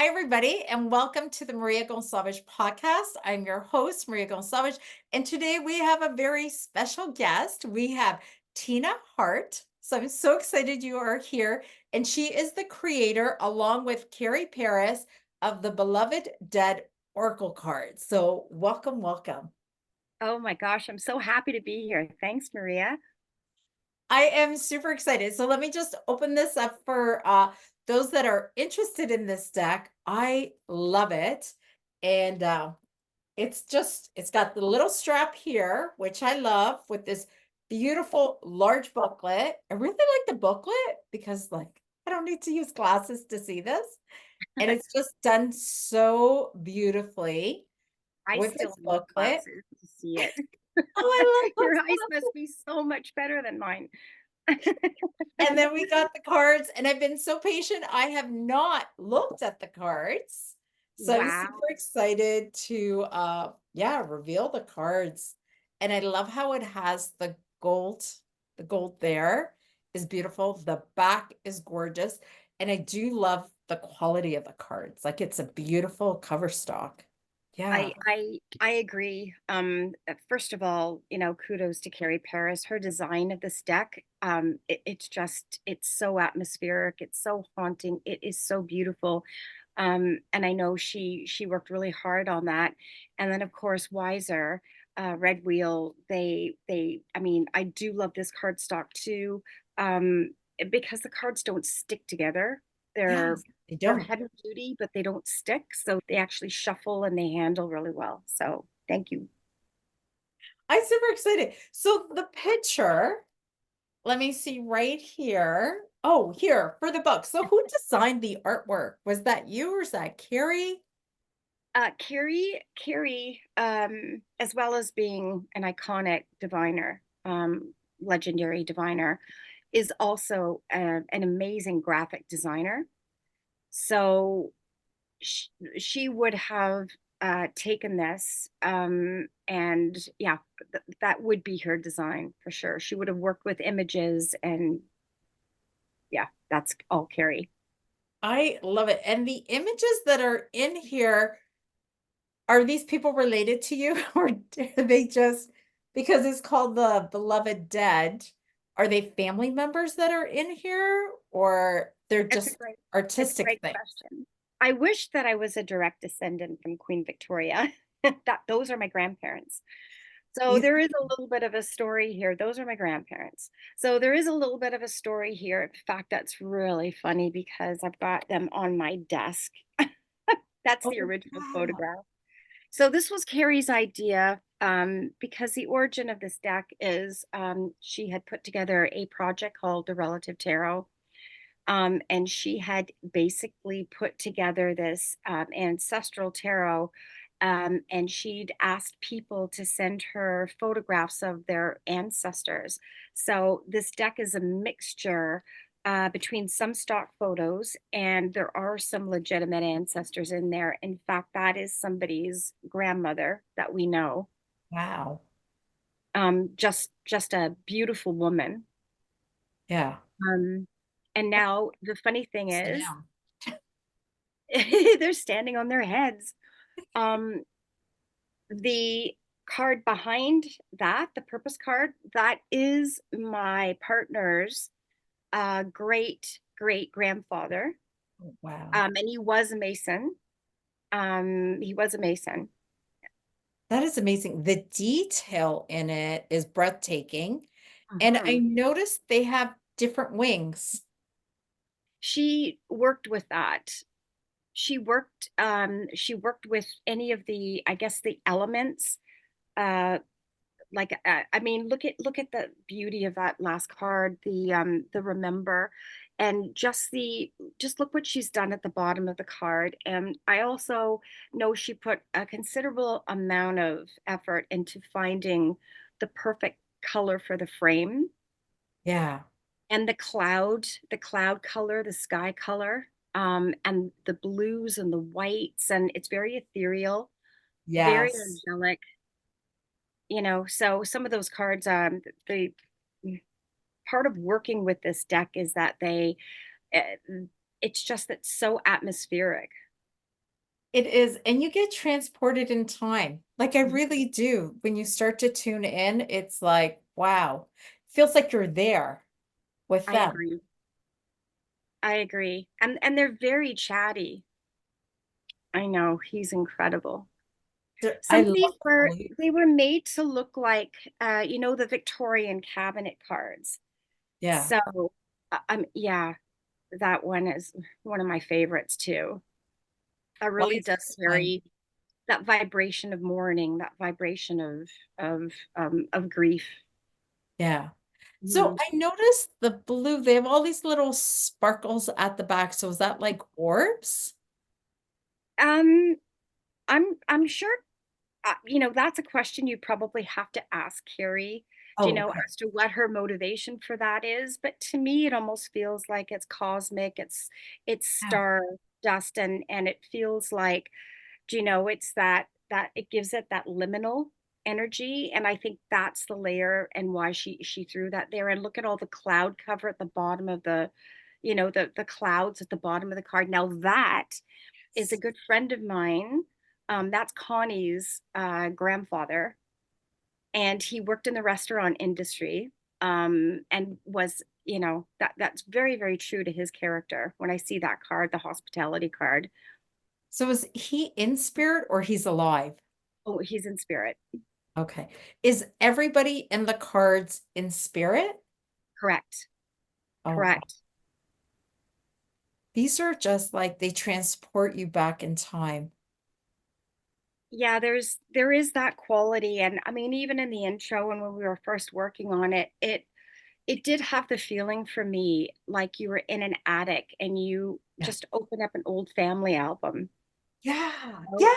Hi, everybody, and welcome to the Maria Goncalves podcast. I'm your host, Maria Goncalves, and today we have a very special guest. We have Tina Hardt. So I'm so excited you are here, and she is the creator, along with Carrie Paris, of the Beloved Dead Oracle cards. So welcome, welcome. Oh my gosh, I'm so happy to be here. Thanks, Maria. I am super excited. So let me just open this up for those that are interested in this deck. I love it. And it's got the little strap here, which I love, with this beautiful large booklet. I really like the booklet because, like, I don't need to use glasses to see this. And it's just done so beautifully I with still this need booklet. glasses to see it. Oh, I love Your those eyes must glasses. be so much better than mine. And then we got the cards, and I've been so patient. I have not looked at the cards. So I'm super Wow. excited to reveal the cards. And I love how it has the gold. The gold there is beautiful. The back is gorgeous. And I do love the quality of the cards. Like, it's a beautiful cover stock. Yeah. I agree. First of all, kudos to Carrie Paris. Her design of this deck, it's so atmospheric, it's so haunting, it is so beautiful. And I know she worked really hard on that. And then of course Wiser, Red Wheel, I mean, I do love this cardstock too. Because the cards don't stick together. They're Yes, they they're don't. heavy duty, but they don't stick. So they actually shuffle and they handle really well. So thank you. I'm super excited. So the picture. Let me see right here. Oh, here for the book. So who designed the artwork? Was that you or is that Carrie? Carrie, as well as being an iconic diviner, legendary diviner, is also an amazing graphic designer. So sh she would have taken this, and yeah, that would be her design for sure. She would have worked with images, and yeah, that's all Carrie. I love it. And the images that are in here, are these people related to you or are they just because it's called the Beloved Dead? Are they family members that are in here or they're That's a just great, it's a artistic great things? question. I wish that I was a direct descendant from Queen Victoria. That those are my grandparents. So You there is a little bit of a story here. Those are my grandparents. So there is a little bit of a story here. In fact, that's really funny because I've got them on my desk. That's the Oh, original wow. photograph. So this was Carrie's idea, because the origin of this deck is, she had put together a project called the Relative Tarot. And she had basically put together this ancestral tarot, and she'd asked people to send her photographs of their ancestors. So this deck is a mixture between some stock photos, and there are some legitimate ancestors in there. In fact, that is somebody's grandmother that we know. Wow. Just a beautiful woman. Yeah. Um, and now the funny thing Sit is, down. they're standing on their heads. Um, the card behind that, the purpose card, that is my partner's great grandfather. Oh, wow. And he was a Mason. He was a Mason. That is amazing. The detail in it is breathtaking. And I Mhm. noticed they have different wings. She worked with that. She worked with any of the, I guess, the elements. I mean, look at the beauty of that last card, the remember, and just look what she's done at the bottom of the card. And I also know she put a considerable amount of effort into finding the perfect color for the frame, Yeah. and the cloud color, the sky color, and the blues and the whites, and it's very ethereal, very Yes. angelic. So some of those cards, the part of working with this deck is that uh, it's just that so atmospheric. It is, and you get transported in time. Like I really do. When you start to tune in, it's like, wow, feels like you're there with I them. agree. I agree. And they're very chatty. I know, he's incredible. I Some of love these the were blue. they were made to look like the Victorian cabinet cards. Yeah, So yeah, that one is one of my favorites too. That really life does is kind. carry that vibration of mourning, that vibration of grief. Yeah. So Mhm. I noticed the blue, they have all these little sparkles at the back. So is that like orbs? Um, I'm sure that's a question you probably have to ask Carrie, Oh, okay. as to what her motivation for that is. But to me, it almost feels like it's cosmic. It's Yeah. star dust, and it feels like, it's that it gives it that liminal energy. And I think that's the layer and why she threw that there. And look at all the cloud cover at the bottom of the clouds at the bottom of the card. Now that is a good friend of mine. That's Connie's grandfather, and he worked in the restaurant industry, and was, that's very, very true to his character. When I see that card, the hospitality card, So is he in spirit or he's alive? oh, he's in spirit. Okay. Is everybody in the cards in spirit? Correct. Oh, wow. Correct. These are just like they transport you back in time. Yeah, there is that quality. And I mean, even in the intro and when we were first working on it, it did have the feeling for me like you were in an attic and you Yeah. just open up an old family album. Yeah.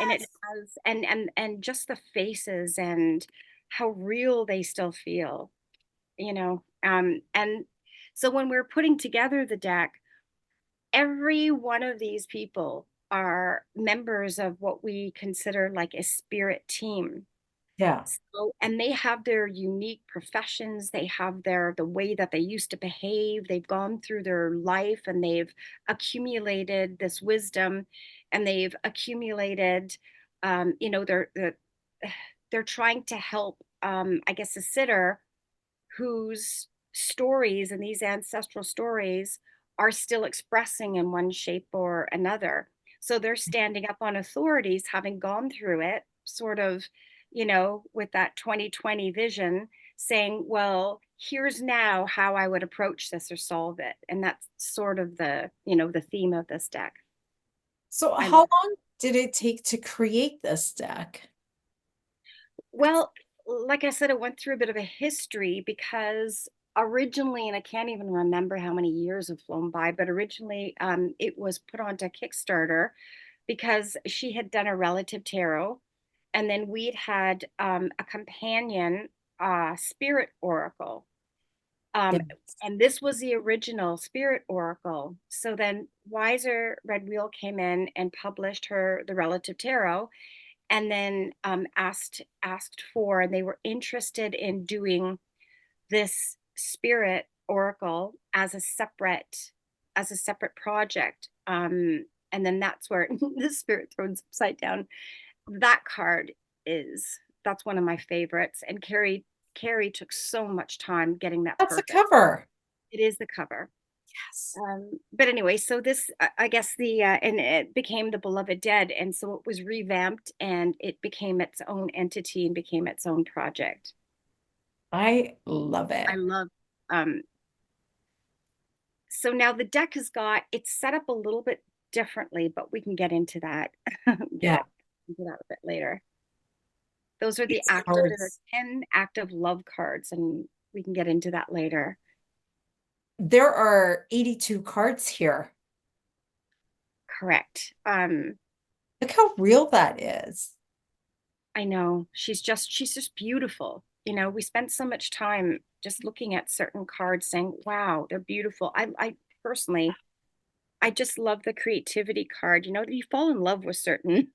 And it Yes. has and just the faces and how real they still feel, and so when we're putting together the deck, every one of these people are members of what we consider like a spirit team. Yeah. So, and they have their unique professions. They have the way that they used to behave. They've gone through their life and they've accumulated this wisdom, and they've accumulated, they're trying to help, I guess, a sitter whose stories and these ancestral stories are still expressing in one shape or another. So they're standing up on authorities, having gone through it, sort of, with that 2020 vision, saying, well, here's now how I would approach this or solve it. And that's sort of the theme of this deck. So I how love long did it take to create this deck? That's Well, like I said, it went through a bit of a history because originally, and I can't even remember how many years have flown by, but originally it was put onto Kickstarter because she had done a relative tarot, and then we'd had a companion spirit oracle. Um, yes. and this was the original spirit oracle. So then Wiser Red Wheel came in and published her the relative tarot, and then asked for, and they were interested in doing this spirit oracle as a separate project. And then that's where the spirit thrones upside down. That card is that's one of my favorites, and Carrie took so much time getting that That's the perfect. cover. It is the cover. Yes. But anyway, so this, I guess and it became the Beloved Dead, and so it was revamped and it became its own entity and became its own project. I love I it. love. Um, so now the deck has got it's set up a little bit differently, but we can get into that. Yeah. get into that a bit later. Those are the These active. There are cards. 10 active love cards, and we can get into that later. There are 82 cards here. Correct. Look how real that is. I know. She's just beautiful. We spent so much time just looking at certain cards saying, wow, they're beautiful. I personally, I just love the creativity card. You fall in love with certain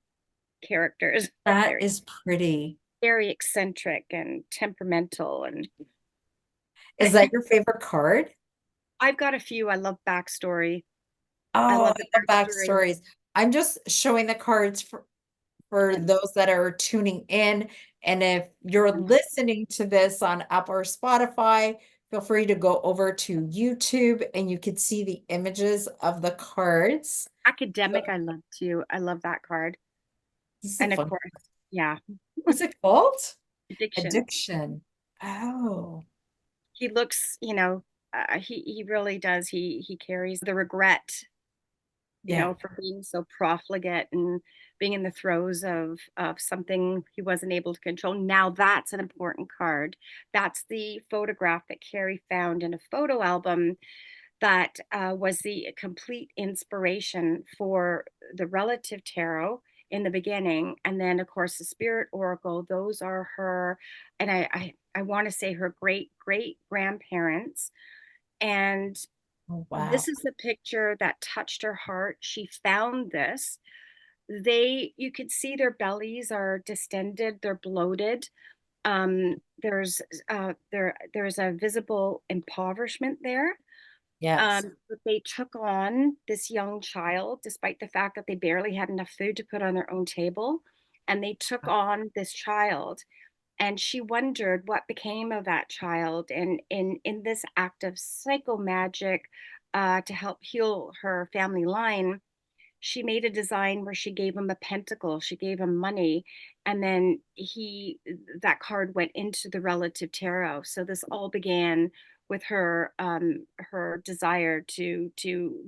characters. That They're is pretty. very eccentric and temperamental. And Is that your favorite card? I've got a few. I love backstory. I Oh, love the I love backstory. backstories. I'm just showing the cards for those that are tuning in. And if you're listening to this on Apple or Spotify, feel free to go over to YouTube and you can see the images of the cards. So Academic, I love too. I love that card. this is a And of fun. course, yeah, What's it called? addiction. Addiction. Oh, He looks, he really does. He carries the regret, yeah. for being so profligate and being in the throes of something he wasn't able to control. Now that's an important card. That's the photograph that Carrie found in a photo album that was the complete inspiration for the relative tarot in the beginning. And then, of course, the spirit oracle, those are her, and I want to say her great great grandparents. And Oh, this wow. is the picture that touched her heart. She found this. You could see their bellies are distended, they're bloated. There's a visible impoverishment there. Yes. But they took on this young child despite the fact that they barely had enough food to put on their own table. And they took on this child. And she wondered what became of that child. And in this act of psycho magic to help heal her family line, she made a design where she gave him a pentacle, she gave him money, and then that card went into the relative tarot. So this all began with her desire to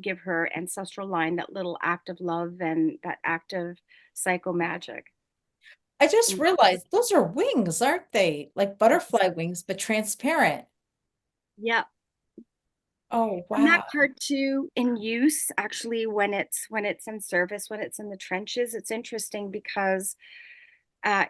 give her ancestral line that little act of love and that act of psycho magic. I just realized those are wings, aren't they? Like butterfly wings, but transparent. Yeah. Oh, And that wow. card too in use, actually, when it's in service, when it's in the trenches, it's interesting because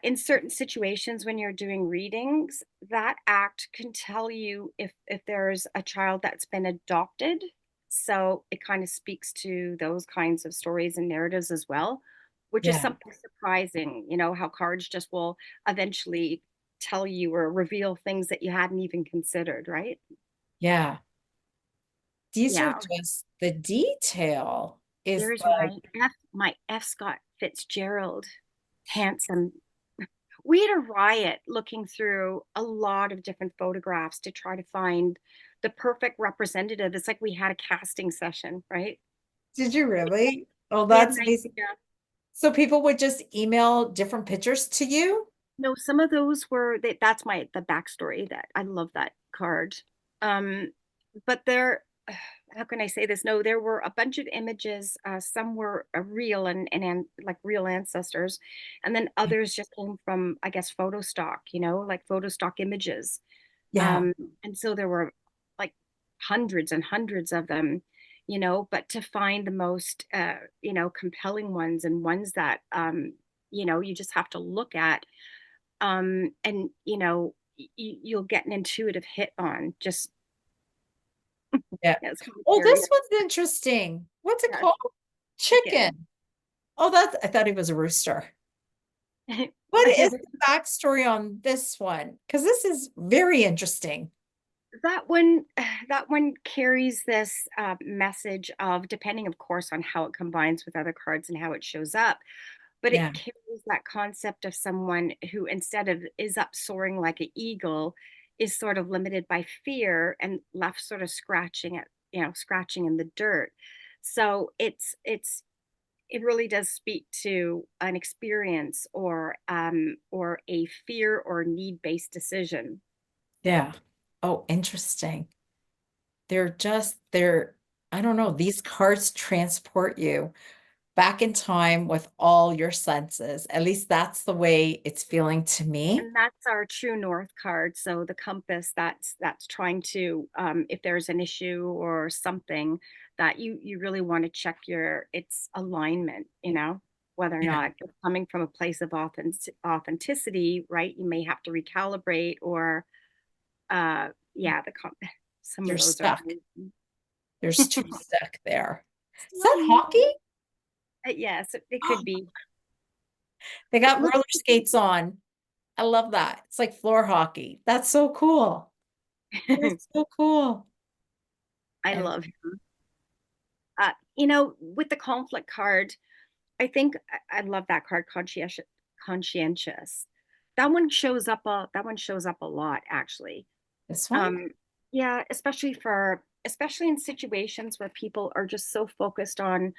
in certain situations when you're doing readings, that act can tell you if there's a child that's been adopted. So it kind of speaks to those kinds of stories and narratives as well, which is Yeah. something surprising, how cards just will eventually tell you or reveal things that you hadn't even considered, right? Yeah. These are Yeah. just the detail is There's like, my F. Scott Fitzgerald, handsome. We had a riot looking through a lot of different photographs to try to find the perfect representative. It's like we had a casting session, right? did you really? Oh, We had that's an amazing. idea. So people would just email different pictures to you? No, some of those were that's the backstory that I love that card. But there, how can I say this? No, there were a bunch of images. Some were real and like real ancestors, and then others just came from, I guess, photo stock. Like photo stock images. Yeah. Um, and so there were like hundreds and hundreds of them. But to find the most, compelling ones and ones that, you just have to look at, and you'll get an intuitive hit on. Just Yeah. yeah, it's kind of Oh, scary. this one's interesting. What's it Yeah, called? chicken. Chicken. Oh, I thought he was a rooster. What is the backstory on this one? Because this is very interesting. that one that one carries this message of, depending of course on how it combines with other cards and how it shows up, but it Yeah. carries that concept of someone who, instead of is up soaring like an eagle, is sort of limited by fear and left sort of scratching in the dirt. So it really does speak to an experience or a fear or need-based decision. Yeah. Oh, interesting. They're, I don't know, these cards transport you back in time with all your senses. At least that's the way it's feeling to me. And that's our true north card. So the compass, that's trying to, if there's an issue or something that you really want to check its alignment, whether or Yeah. not it's coming from a place of authenticity, right? You may have to recalibrate, or yeah, some of You're those are stuck. There's two stuck there. Is that slightly, hockey? yes, it could be. They It got looks roller skates on. I love that. It's like floor hockey. That's so cool. That is so cool. I And love with the conflict card. I think I love that card, conscientious. That one shows up a lot, actually. This one? Um, yeah, especially in situations where people are just so focused on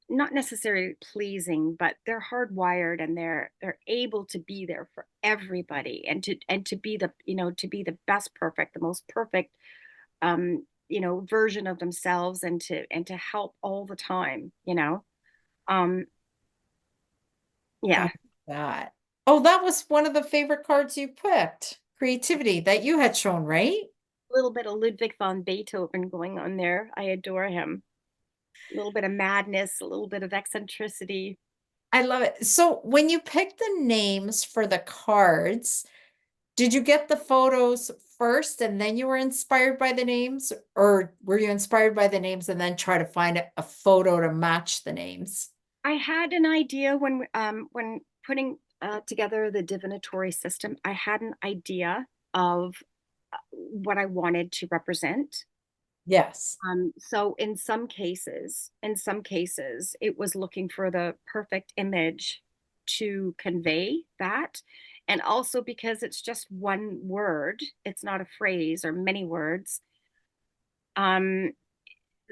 not necessarily pleasing, but they're hardwired and they're able to be there for everybody and to be the best perfect, the most perfect version of themselves and to help all the time, um I yeah, like that. Oh, that was one of the favorite cards you picked. Creativity that you had shown, right? a little bit of Ludwig von Beethoven going on there. I adore him. A little bit of madness, a little bit of eccentricity. I love it. So when you picked the names for the cards, did you get the photos first and then you were inspired by the names? Or were you inspired by the names and then try to find a photo to match the names? I had an idea when putting together the divinatory system. I had an idea of what I wanted to represent. Yes. So in some cases, it was looking for the perfect image to convey that. And also because it's just one word, it's not a phrase or many words. Um,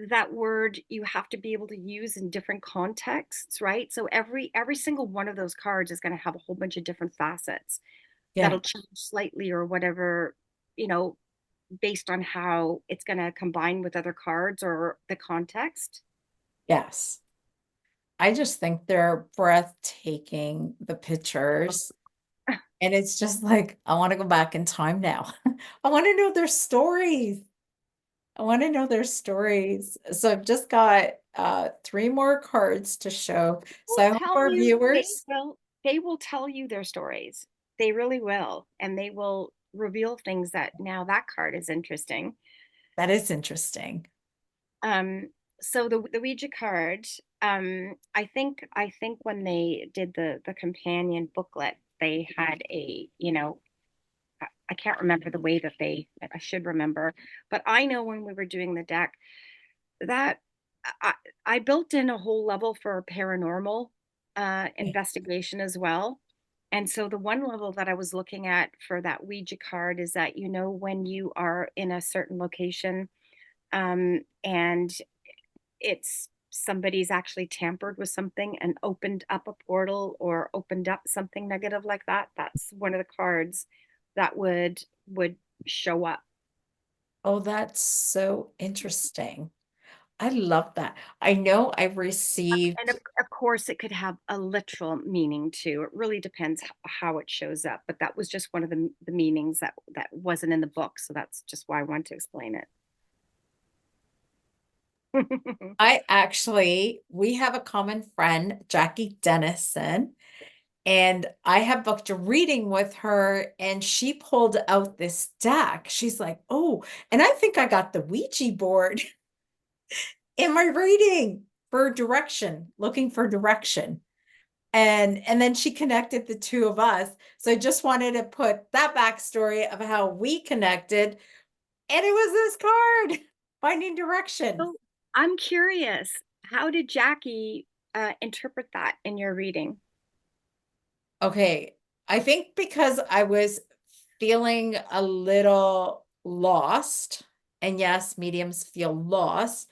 that word you have to be able to use in different contexts, right? So every single one of those cards is going to have a whole bunch of different facets Yeah. that'll change slightly or whatever, you know, based on how it's going to combine with other cards or the context. Yes. I just think they're breathtaking, the pictures. And it's just like, I want to go back in time now. I want to know their stories. I want to know their stories. So I've just got three more cards to show. So Will I hope tell our you viewers, they will tell you their stories. They really will, and they will reveal things that now that card is interesting. that is interesting. Um, so the Ouija card, I think when they did the companion booklet, they had I can't remember the way that I should remember, but I know when we were doing the deck that I, I built in a whole level for paranormal Yeah. investigation as well. And so the one level that I was looking at for that Ouija card is that when you are in a certain location, and it's somebody's actually tampered with something and opened up a portal or opened up something negative like that, that's one of the cards that would show up. Oh, that's so interesting. I love that. I know I've And received, of course, it could have a literal meaning too. It really depends how it shows up. But that was just one of the meanings that wasn't in the book. So that's just why I want to explain it. we have a common friend, Jackie Dennison, and I have booked a reading with her, and she pulled out this deck. She's like, oh, and I think I got the Ouija board in my reading for direction, looking for direction. And then she connected the two of us. So I just wanted to put that backstory of how we connected. And it was this card, finding direction. So I'm curious, how did Jackie interpret that in your reading? Okay. I think because I was feeling a little lost, and yes, mediums feel lost.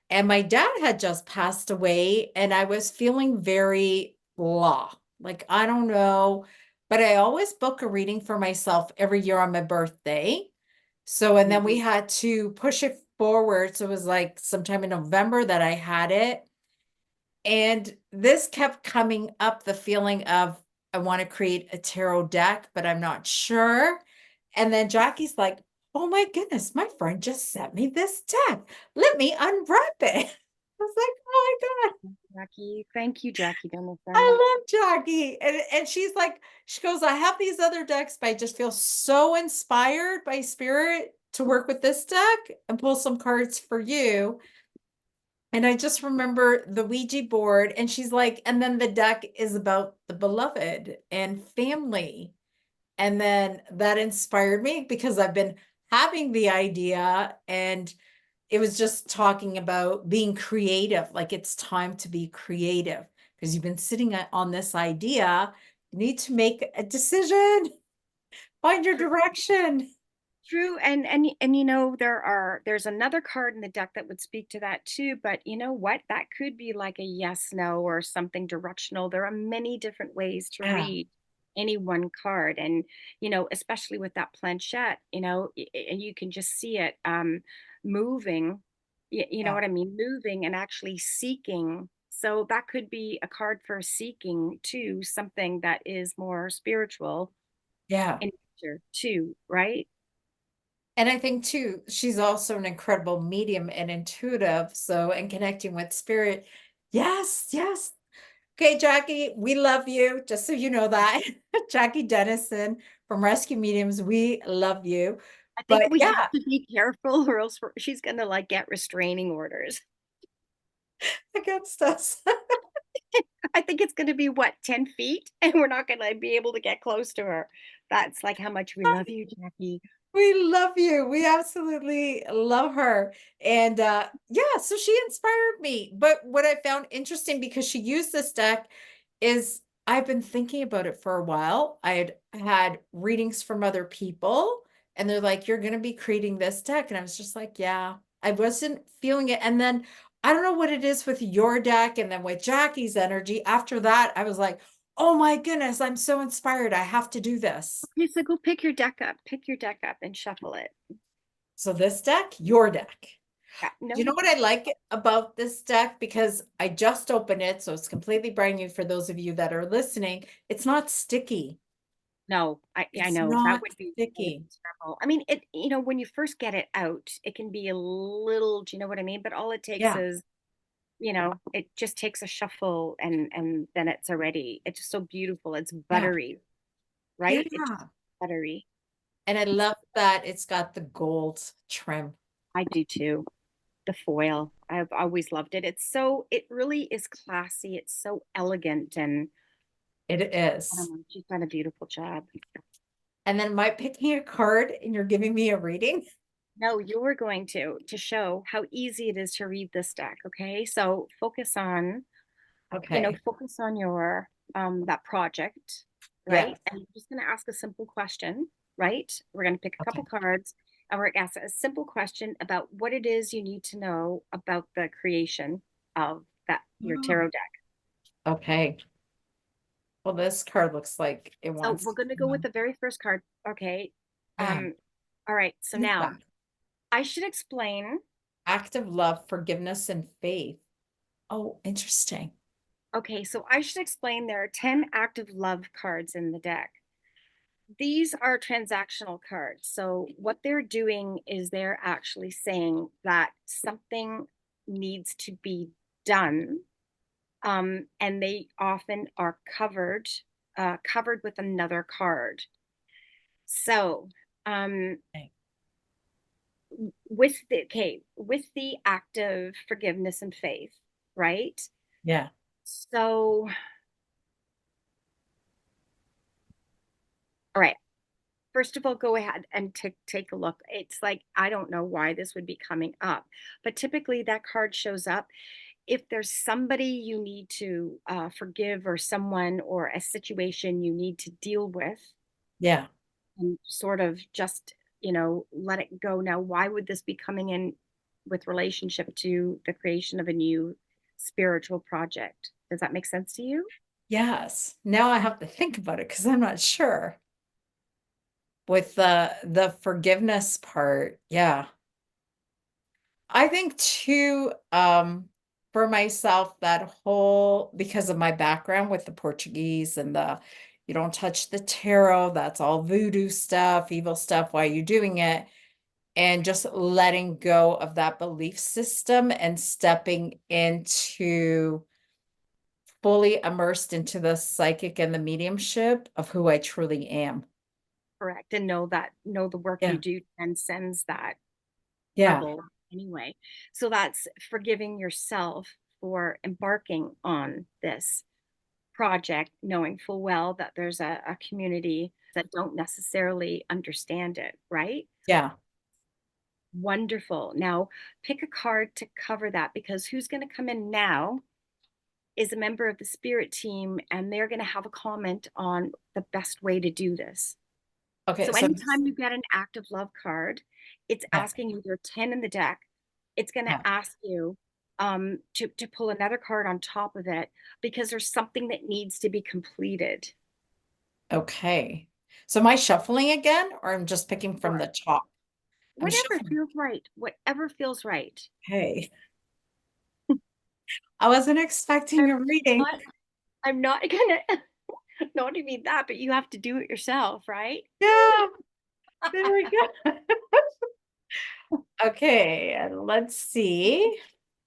And my dad had just passed away, and I was feeling very blah. Like, I don't know, but I always book a reading for myself every year on my birthday. So, and then we Mhm. had to push it forward. So it was like sometime in November that I had it. And this kept coming up, the feeling of I want to create a tarot deck, but I'm not sure. And then Jackie's like, oh my goodness, my friend just sent me this deck. Let me unwrap it. I was like, oh my God, Jackie, thank you, Jackie Dennison. I love Jackie. And she's like, she goes, I have these other decks, but I just feel so inspired by spirit to work with this deck and pull some cards for you. And I just remember the Ouija board, and she's like, and then the deck is about the beloved and family. And then that inspired me because I've been having the idea, and it was just talking about being creative, like it's time to be creative. because you've been sitting on this idea. You need to make a decision, find your direction. True, and you know there's another card in the deck that would speak to that too, but you know what? That could be like a yes, no, or something directional. There are many different ways to Yeah, read any one card, and you know, especially with that planchette, you know, and you can just see it moving. You know yeah, what I mean? Moving and actually seeking. So that could be a card for seeking too, something that is more spiritual yeah. in nature too, right? And I think too, she's also an incredible medium and intuitive. So, and connecting with spirit. Yes, yes. Okay, Jackie, we love you. Just so you know that. Jackie Dennison from Rescue Mediums, we love you. I think But we yeah, have to be careful or else she's gonna like get restraining orders. against us. I think it's gonna be what, 10 feet? And we're not gonna be able to get close to her. That's like how much we love you, Jackie. We love you. We absolutely love her. And yeah, so she inspired me. But what I found interesting because she used this deck is I've been thinking about it for a while. I had readings from other people and they're like, you're going to be creating this deck. And I was just like, yeah, I wasn't feeling it. And then I don't know what it is with your deck and then with Jackie's energy. After that, I was like, oh my goodness, I'm so inspired. I have to do this. Okay, so go pick your deck up. Pick your deck up and shuffle it. So this deck, your deck. Yeah, Do you know no, what I like about this deck? Because I just opened it, so it's completely brand new for those of you that are listening. It's not sticky. no, I It's know that not would be really sticky. terrible. I mean, it, you know, when you first get it out, it can be a little, do you know what I mean? But all it takes Yeah, is, you know, it just takes a shuffle and then it's already, it's just so beautiful. It's yeah, buttery, right? It's just yeah. buttery. And I love that it's got the gold trim. I do too. The foil. I've always loved it. It's so, it really is classy. It's so elegant and It I don't is. know, she's done a beautiful job. And then my picking a card and you're giving me a reading. No, you're going to show how easy it is to read this deck. Okay. So focus on, you know, Okay. focus on your that project, Yeah. right? And you're just going to ask a simple question, right? We're going to pick a couple Okay. cards and we're going to ask a simple question about what it is you need to know about the creation of that your Oh, tarot deck. okay. Well, this card looks like it So we're wants going to to go with the very first card. Okay. yeah. All right. So now Feedback. I should explain. Active love, forgiveness, and faith. Oh, interesting. Okay, so I should explain there are 10 active love cards in the deck. These are transactional cards. So what they're doing is they're actually saying that something needs to be done. And they often are covered with another card. So Okay. with the active forgiveness and faith, right? Yeah. So all right. First of all, go ahead and take a look. It's like, I don't know why this would be coming up, but typically that card shows up if there's somebody you need to forgive or someone or a situation you need to deal with Yeah. and sort of just, you know, let it go. Now, why would this be coming in with relationship to the creation of a new spiritual project? Does that make sense to you? Yes. Now I have to think about it because I'm not sure. With the forgiveness part, yeah. I think too, for myself, that whole because of my background with the Portuguese and the you don't touch the tarot, that's all voodoo stuff, evil stuff, why are you doing it? And just letting go of that belief system and stepping into fully immersed into the psychic and the mediumship of who I truly am. Correct. And know the work you Yeah. do transcends that Yeah. level anyway. So that's forgiving yourself for embarking on this project, knowing full well that there's a community that don't necessarily understand it, right? Yeah. Wonderful. Now pick a card to cover that because who's going to come in now is a member of the spirit team, and they're going to have a comment on the best way to do this. Okay, So so anytime you get an act of love card, it's yeah, asking you, there are 10 in the deck. It's going to yeah. ask you to pull another card on top of it because there's something that needs to be completed. Okay. So am I shuffling again, or I'm just picking from Or the top? I'm whatever shuffling. feels right, whatever feels right. Okay. I wasn't expecting I'm a reading. not, I'm not gonna, not to be that, but you have to do it yourself, right? Yeah, there we go. Okay, and let's see.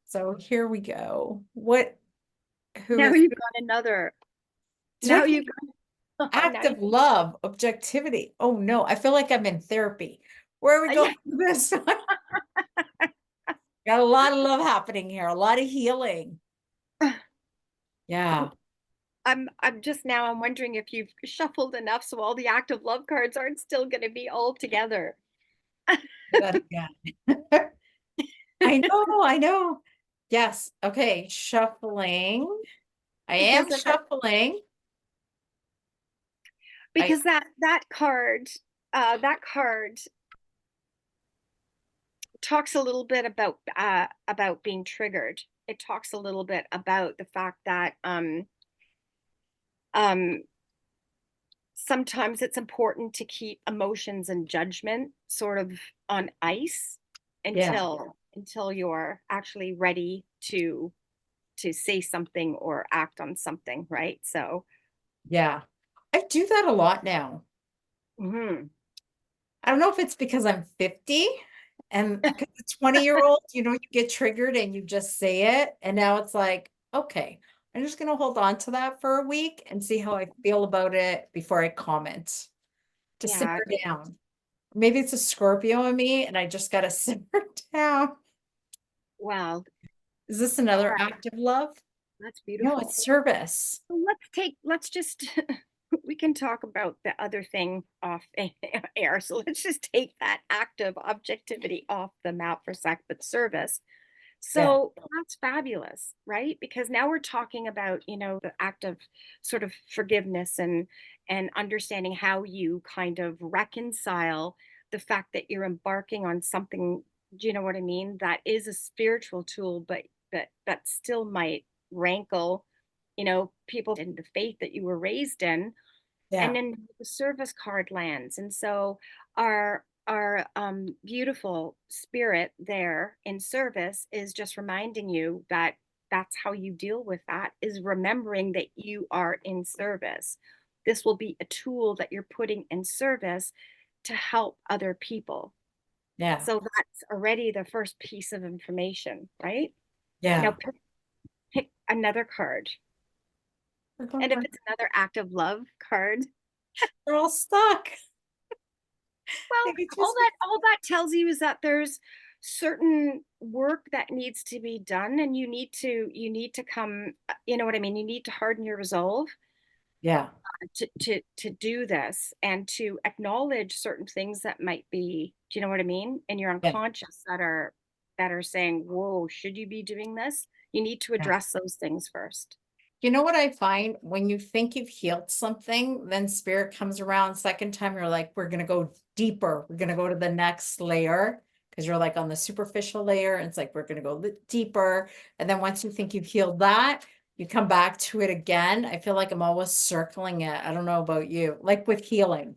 So here we go. Who Now is, you've got another, did I now pick you've got, now you, active love, objectivity? Oh no, I feel like I'm in therapy. Where are we yeah. going with this one? Got a lot of love happening here, a lot of healing. Yeah, I'm just now I'm wondering if you've shuffled enough so all the active love cards aren't still going to be all together. that again. I know, I know. Yes. Okay, shuffling. I am because of it, shuffling. I because that card talks a little bit about being triggered. It talks a little bit about the fact that um sometimes it's important to keep emotions and judgment sort of on ice yeah, until you're actually ready to say something or act on something, right? So, yeah. I do that a lot now. mhm. I don't know if it's because I'm 50 and because the 20-year-old, you get triggered and you just say it. And now it's like, okay, I'm just going to hold on to that for a week and see how I feel about it before I comment to simmer Yeah, down. Maybe it's a Scorpio in me and I just got to simmer down. well, Is this all another right, act of love? that's No, beautiful. it's service. So let's just we can talk about the other thing off air. So let's just take that active objectivity off the map for a sec, but service. Yeah, So that's fabulous, right? Because now we're talking about, the act of sort of forgiveness and understanding how you kind of reconcile the fact that you're embarking on something, do you know what I mean? That is a spiritual tool, but that still might rankle, people in the faith that you were raised in. And yeah, then the service card lands. And so our beautiful spirit there in service is just reminding you that that's how you deal with that, is remembering that you are in service. This will be a tool that you're putting in service to help other people. yeah, So that's already the first piece of information, right? Now yeah. pick another card. And if it's another act of love card, We're all stuck. well, They could all just be, that all that tells you is that there's certain work that needs to be done, and you need to come, you know what I mean? You need to harden your resolve yeah, to do this and to acknowledge certain things that might be, do you know what I mean? In your yeah, unconscious that are saying, "Whoa, should you be doing this?" You need to yeah. address those things first. You know what I find when you think you've healed something, then spirit comes around second time, you're like, we're gonna go deeper. We're gonna go to the next layer because you're like on the superficial layer. And it's like we're gonna go deeper. And then once you think you've healed that, you come back to it again. I feel like I'm always circling it. I don't know about you, like with healing.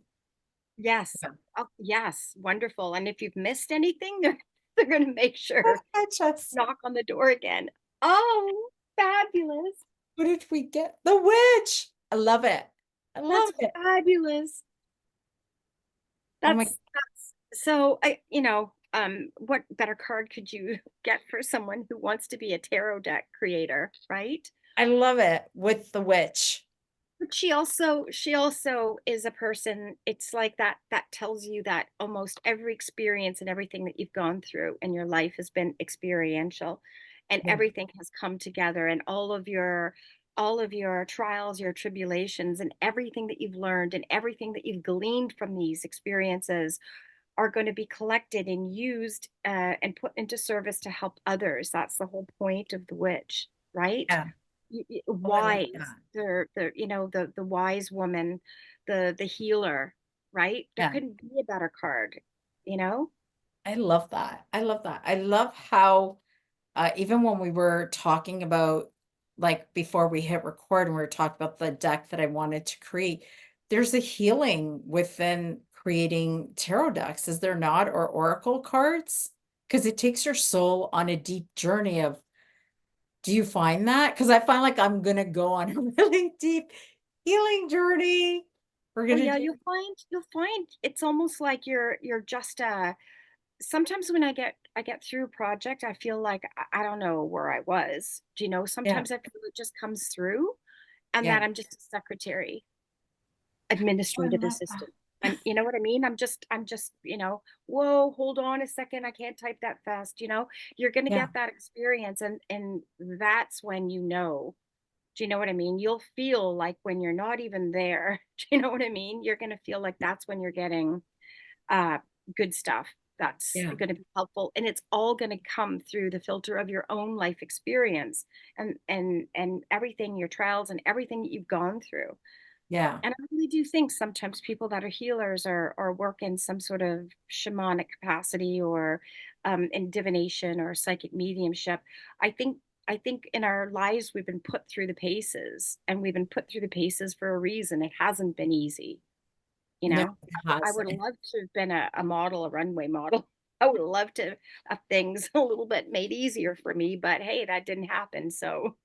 Yes. Yeah. Oh, yes, wonderful. And if you've missed anything, they're going to make sure I just, knock on the door again. Oh, fabulous. what did we get? The witch. I love it. I love That's it. fabulous. Oh my, That's so what better card could you get for someone who wants to be a tarot deck creator, right? I love it with the witch. But she also is a person, it's like that tells you that almost every experience and everything that you've gone through in your life has been experiential, and Yeah. everything has come together, and all of your trials, your tribulations, and everything that you've learned and everything that you've gleaned from these experiences are going to be collected and used and put into service to help others. That's the whole point of the witch, right? Yeah. Oh, I like Wise. that. They're the wise woman, the healer, right? There Yeah. couldn't be a better card, you know? I love that. I love that. I love how even when we were talking about, like before we hit record and we were talking about the deck that I wanted to create, there's a healing within creating tarot decks, is there not? Or oracle cards? Because it takes your soul on a deep journey of, do you find that? Because I find like I'm gonna go on a really deep healing journey. We're Oh gonna yeah, do, you'll find it's almost like you're just sometimes when I get through a project, I feel like I don't know where I was. Do you know? yeah, Sometimes I feel it just comes through and yeah. that I'm just a secretary, Oh, I administrative love assistant. that. You know what I mean? I'm just, whoa, hold on a second. I can't type that fast. You're going to Yeah, get that experience and that's when do you know what I mean? You'll feel like when you're not even there. Do you know what I mean? You're going to feel like that's when you're getting uh, good stuff that's yeah, going to be helpful, and it's all going to come through the filter of your own life experience and everything, your trials and everything that you've gone through. yeah, And I really do think sometimes people that are healers or work in some sort of shamanic capacity or in divination or psychic mediumship. I think I think in our lives we've been put through the paces, and we've been put through the paces for a reason. It hasn't been easy, you no, know. it I would have hasn't. loved to have been a model, a runway model. I would have loved to have things a little bit made easier for me, but hey, that didn't happen. So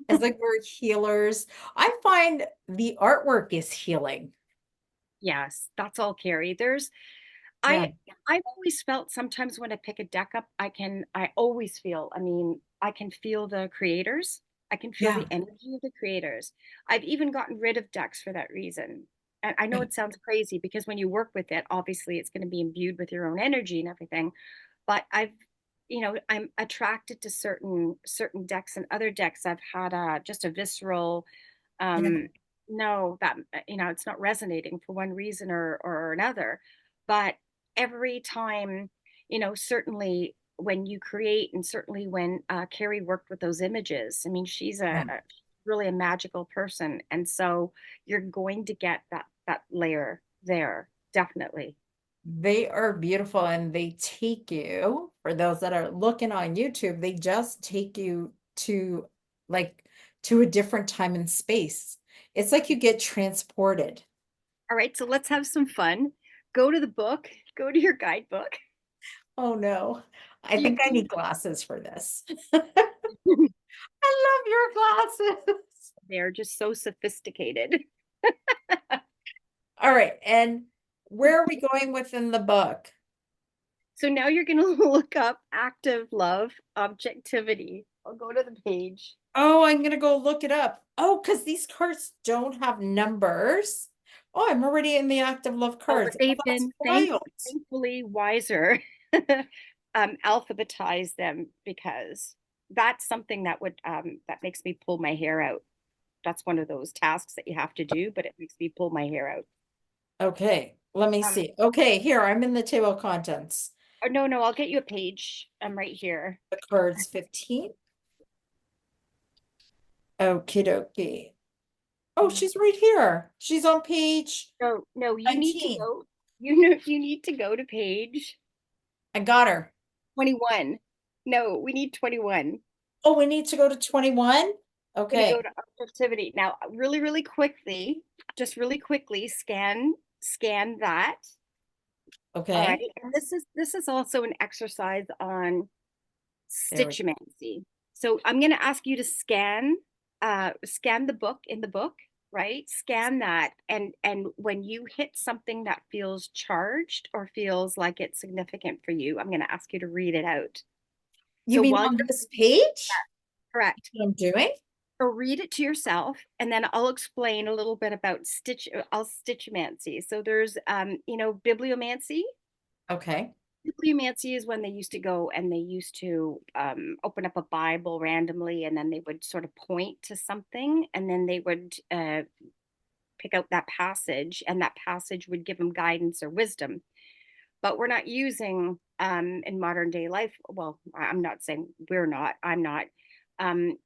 As like we're healers, I find the artwork is healing. yes, that's all, Carrie. Yeah, I I've always felt sometimes when I pick a deck up, I always feel, I mean, I can feel the creators. I can feel yeah, the energy of the creators. I've even gotten rid of decks for that reason. And I know it sounds crazy because when you work with it, obviously it's going to be imbued with your own energy and everything. But I'm attracted to certain decks, and other decks I've had just a visceral yeah, um no, that it's not resonating for one reason or another. But every time, certainly when you create, and certainly when Carrie worked with those images, I mean, she's yeah. really a magical person, and so you're going to get that layer there, definitely. They are beautiful and they take you, for those that are looking on YouTube, they just take you to like to a different time and space. It's like you get transported. All right, so let's have some fun. Go to the book, go to your guidebook. Oh no. I Do you, think I do you, need glasses for this. I love your glasses. they're just so sophisticated. All right. And where are we going within the book? So now you're going to look up active love objectivity. I'll go to the page. Oh, I'm gonna go look it up. Oh, because these cards don't have numbers. Oh, I'm already in the active love Oh, but cards. Oh, they've that's been wild. thankfully wiser. Alphabetize them because that's something that makes me pull my hair out. That's one of those tasks that you have to do, but it makes me pull my hair out. Okay, let me Um, see. Okay, here, I'm in the table of contents. oh, no, no, I'll get you a page. I'm right here. The cards 15. Okie dokie. Oh, she's right here. She's on page No, no, you need to 19. go. You need to go to page I got her. 21. No, we need 21. Oh, we need to go to 21? Going to go Okay, to objectivity. Now, really, really quickly, just really quickly scan that. All right. okay. And this is also an exercise on There we go. stitchomancy. So I'm going to ask you to scan the book in the book, right? Scan that, and when you hit something that feels charged or feels like it's significant for you, I'm going to ask you to read it out. You So mean while on you're this page? correct, What I'm doing? so read it to yourself, and then I'll explain a little bit about stitchomancy. So there's bibliomancy. Okay. Bibliomancy is when they used to go and they used to open up a Bible randomly, and then they would sort of point to something, and then they would pick out that passage, and that passage would give them guidance or wisdom. But we're not using in modern day life. Well, I'm not saying we're not. I'm not.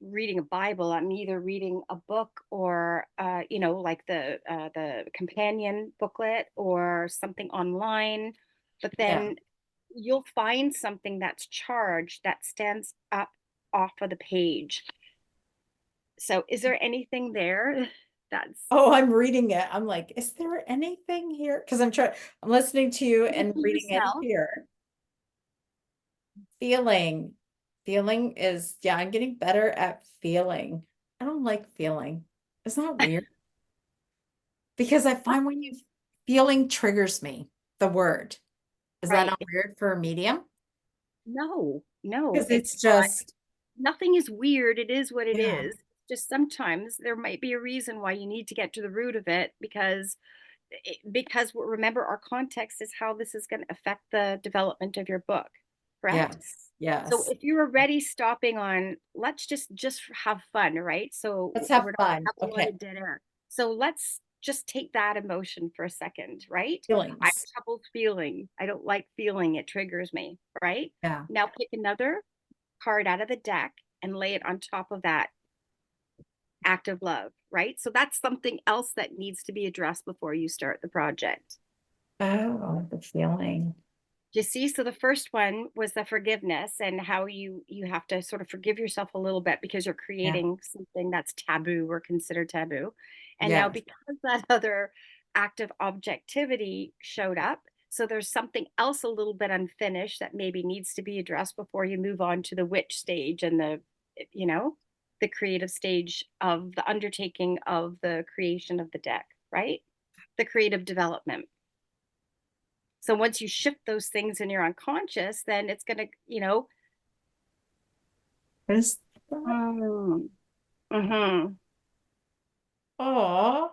reading a Bible. I'm either reading a book or, like the companion booklet or something online. But Yeah. then you'll find something that's charged that stands up off of the page. So, is there anything there that's Oh, I'm reading it. I'm like, is there anything here? Because I'm listening to you good and for reading it yourself? here. Feeling. Feeling is, yeah, I'm getting better at feeling. I don't like feeling. Isn't that weird? Because I find when you feeling triggers me, the word. Is that Right. not weird for a medium? No, no, Because it's it's not. just, Nothing is weird. It is what it yeah, is. Just sometimes there might be a reason why you need to get to the root of it because remember our context is how this is going to affect the development of your book, correct? yes, So yes. if you're already stopping on, let's just have fun, right? Let's So have we're not fun. have a lot Okay. of dead air. So let's just take that emotion for a second, right? I Feelings. have trouble feeling. I don't like feeling. It triggers me, right? Yeah. Now pick another card out of the deck and lay it on top of that act of love, right? So that's something else that needs to be addressed before you start the project. Oh, the feeling. You see, so the first one was the forgiveness and how you have to sort of forgive yourself a little bit because you're Yeah. creating something that's taboo or considered taboo. And now Yes. because that other act of objectivity showed up, so there's something else a little bit unfinished that maybe needs to be addressed before you move on to the witch stage and you know, the creative stage of the undertaking of the creation of the deck, right? The creative development. So once you shift those things in your unconscious, then it's going to, What is that? mm, hmm Oh,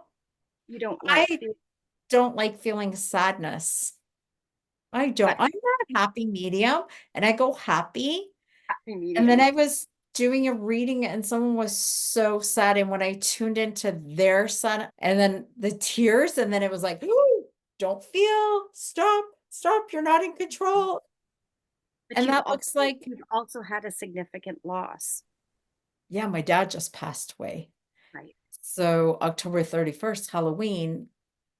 you don't like I feel don't like feeling sadness. I don't. that I'm not a happy medium and I go happy. happy And then medium. I was doing a reading and someone was so sad. And when I tuned into their son and then the tears, and then it was like, "Ooh, don't feel, stop, you're not in control." But And that looks like, you've also had a significant loss, yeah, my dad just passed away. right? So October 31st, Halloween.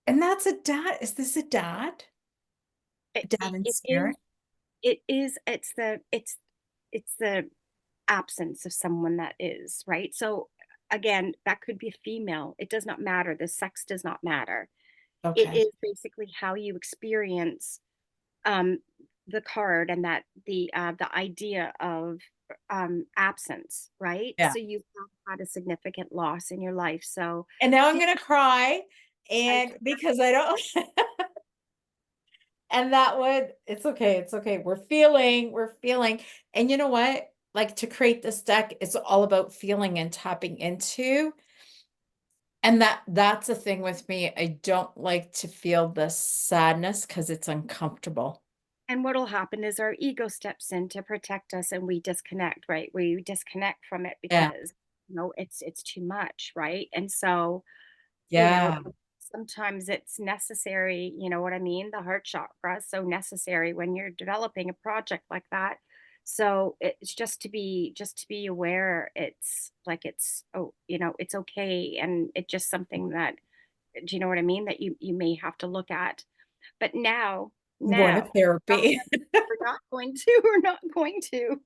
And that's a dad. Is this a dad? A It, dad it, in it is spirit? it's the absence of someone that is, right? So again, that could be a female. It does not matter. The sex does not matter. It Okay. is basically how you experience um, the card and that the idea of absence, right? Yeah. So you've had a significant loss in your life. So And now I'm feel gonna cry. like And because I don't and that would, it's okay, it's okay. We're feeling. And you know what? Like to create this deck, it's all about feeling and tapping into. And that's the thing with me. I don't like to feel the sadness because it's uncomfortable. and what'll happen is our ego steps in to protect us and we disconnect, right? We disconnect from it Yeah. because it's too much, right? And so you know, Yeah. sometimes it's necessary, you know what I mean? The heart chakra is so necessary when you're developing a project like that. So it's just to be aware it's like it's okay and it's just something that do you know what I mean? That you may have to look at. But I'm going to now therapy. we're not going to.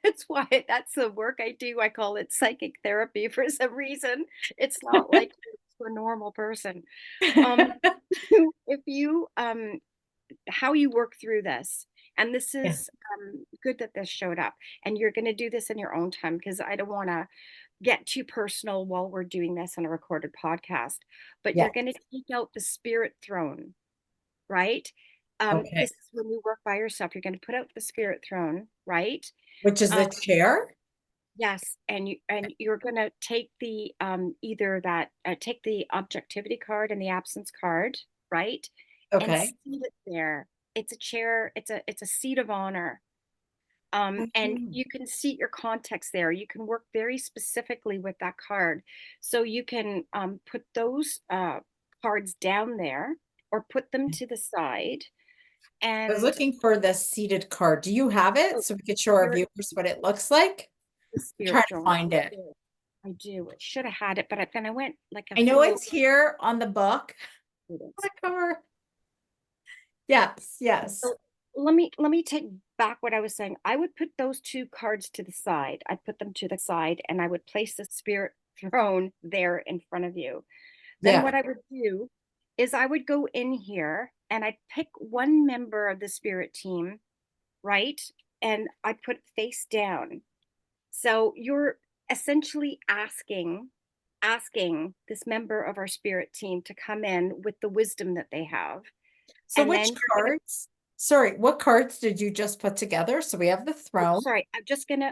That's why that's the work I do. I call it psychic therapy for some reason. It's not like to a normal person. Um, if you how you work through this, and this Yeah. is good that this showed up, and you're going to do this in your own time because I don't want to get too personal while we're doing this on a recorded podcast. But Yeah. you're going to take out the spirit throne, right? Okay. This is when you work by yourself. You're going to put out the spirit throne, right? Which is Um, the chair? Yes, and you're gonna take the either that take the objectivity card and the absence card, right? And Okay. seat it there. It's a chair, it's a seat of honor. And Mhm. you can seat your context there. You can work very specifically with that card. So you can put those cards down there or put them to the side. I was And looking for the seated card. Do you have it oh, so we could show our here viewers what it looks like? the I'm trying spirit to throne. find it. I do. I should have had it, but then I went like a I know full. it's here on the book. The cover. Yes, yes. So let me take back what I was saying. I would put those two cards to the side. I'd put them to the side and I would place the spirit throne there in front of you. Then Yeah. what I would do is I would go in here and I'd pick one member of the spirit team, right? And I'd put face down. So you're essentially asking this member of our spirit team to come in with the wisdom that they have. So And which then you're going to cards? Sorry, what cards did you just put together? So we have the Oh, throne. sorry.